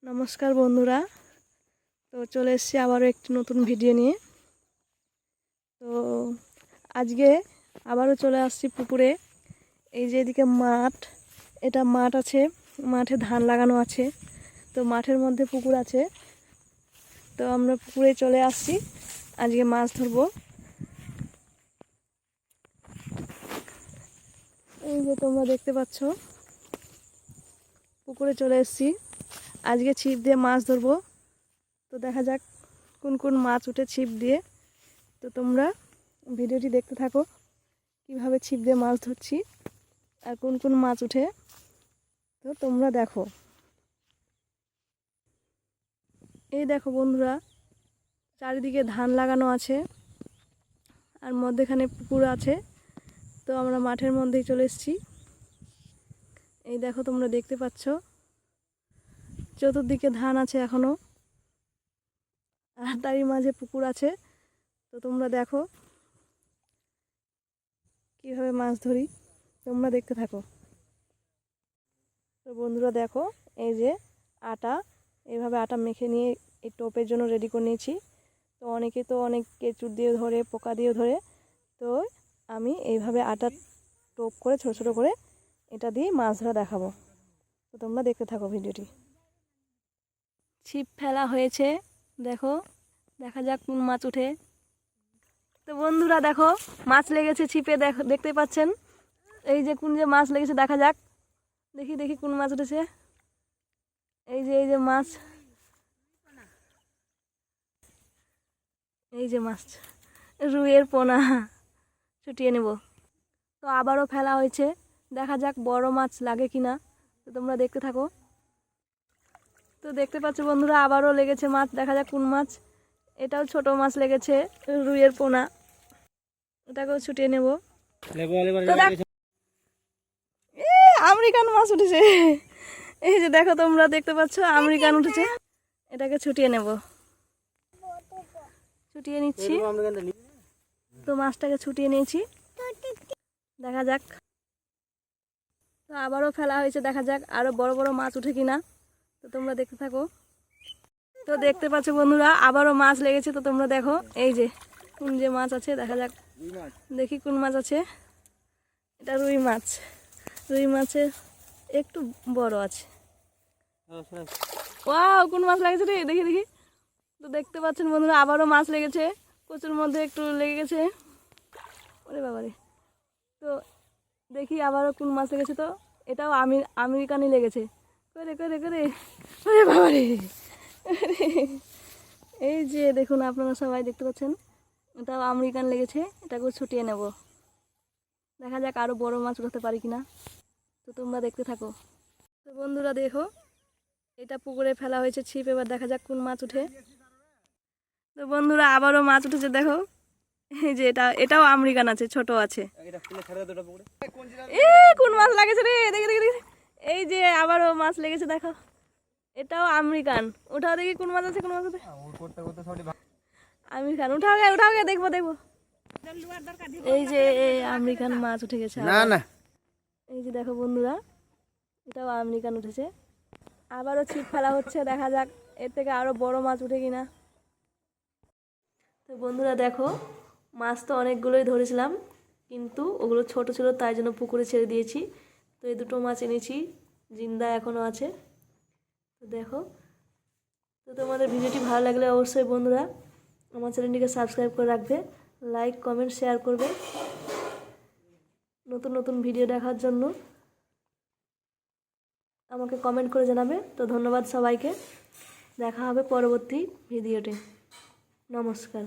নমস্কার বন্ধুরা, তো চলে এসেছি আবারও একটি নতুন ভিডিও নিয়ে। তো আজকে আবারও চলে আসছি পুকুরে। এই যে এদিকে মাঠ, এটা মাঠ আছে, মাঠে ধান লাগানো আছে। তো মাঠের মধ্যে পুকুর আছে, তো আমরা পুকুরে চলে আসছি আজকে মাছ ধরবো। এই যে তোমরা দেখতে পাচ্ছ, পুকুরে চলে এসেছি আজকে ছিপ দিয়ে মাছ ধরবো। তো দেখা যাক কোন কোন মাছ উঠে ছিপ দিয়ে। তো তোমরা ভিডিওটি দেখতে থাকো, কিভাবে ছিপ দিয়ে মাছ ধরছি আর কোন কোন মাছ উঠে। তো তোমরা দেখো। এই দেখো বন্ধুরা, চারিদিকে ধান লাগানো আছে আর মধ্যেখানে পুকুর আছে। তো আমরা মাঠের মধ্যেই চলে এসেছি। এই দেখো তোমরা দেখতে পাচ্ছ, চতুর্দিকে ধান আছে এখনো, আর তারই মাঝে পুকুর আছে। তো তোমরা দেখো কিভাবে মাছ ধরি, তোমরা দেখতে থাকো। তো বন্ধুরা দেখো, এই যে আটা, এইভাবে আটা মেখে নিয়ে এই টোপের জন্য রেডি করে নিয়েছি। তো অনেকে অনেক কেঁচুর দিয়ে ধরে, পোকা দিয়ে ধরে। তো আমি এইভাবে আটা টোপ করে ছোটো ছোটো করে এটা দিয়ে মাছ ধরা দেখাবো। তো তোমরা দেখতে থাকো ভিডিওটি। ছিপ ফেলা হয়েছে, দেখো, দেখা যাক কোন মাছ উঠে। তো বন্ধুরা দেখো, মাছ লেগেছে ছিপে, দেখো দেখতে পাচ্ছেন। এই যে কোন যে মাছ লেগেছে দেখা যাক, দেখি দেখি কোন মাছ উঠেছে। এই যে মাছ, এই যে মাছ, রুইয়ের পোনা, ছুটিয়ে নেব। তো আবারও ফেলা হয়েছে, দেখা যাক বড় মাছ লাগে কিনা। তো তোমরা দেখতে থাকো। তো দেখতে পাচ্ছ বন্ধুরা, আবারও লেগেছে মাছ, দেখা যাক কোন মাছ। এটাও ছোট মাছ লেগেছে, রুইয়ের পোনা, এটাকেও ছুটিয়ে নেব। আমেরিকান মাছ উঠেছে, এই যে দেখো তোমরা দেখতে পাচ্ছ আমেরিকান উঠেছে, এটাকে ছুটিয়ে নেব। ছুটিয়ে নিচ্ছি। তো মাছটাকে ছুটিয়ে নিয়েছি, দেখা যাক। তো আবারও ফেলা হয়েছে, দেখা যাক আরো বড় বড় মাছ উঠে কিনা। তো তোমরা দেখতে থাকো। তো দেখতে পাচ্ছ বন্ধুরা, আবারও মাছ লেগেছে। তো তোমরা দেখো, এই যে কোন যে মাছ আছে, দেখা যাক, দেখি কোন মাছ আছে। এটা রুই মাছ, রুই মাছের একটু বড় আছে। ওয়াও, কোন মাছ লেগেছে রে, দেখি দেখি। তো দেখতে পাচ্ছেন বন্ধুরা, আবারও মাছ লেগেছে, কচুর মধ্যে একটু লেগে গেছে। ওরে বাবারে, তো দেখি আবারও কোন মাছ লেগেছে। তো এটাও আমেরিকানই লেগেছে, করে করে করে, ওরে বাবারে। এই যে দেখুন, আপনারা সবাই দেখতে পাচ্ছেন, এটাও আমেরিকান লেগেছে, এটাকেও ছুটিয়ে নেব। দেখা যাক আরও বড় মাছ উঠাতে পারি কিনা। তো তোমরা দেখতে থাকো। তো বন্ধুরা দেখো, এটা পুকুরে ফেলা হয়েছে ছিপ, এবার দেখা যাক কোন মাছ উঠে। তো বন্ধুরা আবারও মাছ উঠেছে, দেখো, এই যে এটাও আমেরিকান আছে, ছোট আছে। কোন মাছ লাগেছে রে, দেখি দেখি দেখি। এই যে আবারও মাছ লেগেছে, দেখো, এটাও আমেরিকান। উঠাও দেখি কোন মাছ আছে, কোন মাছ আছে। আমেরিকান, উঠাও গে উঠাও গে, দেখবো দেখবো। এই যে আমেরিকান মাছ উঠে গেছে। না না, এই যে দেখো বন্ধুরা, এটাও আমেরিকান উঠেছে। আবারও ছিপ ফেলা হচ্ছে, দেখা যাক এর থেকে আরো বড় মাছ উঠে কিনা। তো বন্ধুরা দেখো, মাছ তো অনেকগুলোই ধরেছিলাম, কিন্তু ওগুলো ছোট ছিল, তাই জন্য পুকুরে ছেড়ে দিয়েছি। তো এই দুটো মাছ এনেছি, জিন্দা এখনও আছে। তো দেখো, তো তোমাদের ভিডিওটি ভালো লাগলে অবশ্যই বন্ধুরা আমার চ্যানেলটিকে সাবস্ক্রাইব করে রাখবে, লাইক কমেন্ট শেয়ার করবে নতুন নতুন ভিডিও দেখার জন্য। আমাকে কমেন্ট করে জানাবে। তো ধন্যবাদ সবাইকে, দেখা হবে পরবর্তী ভিডিওতে। নমস্কার।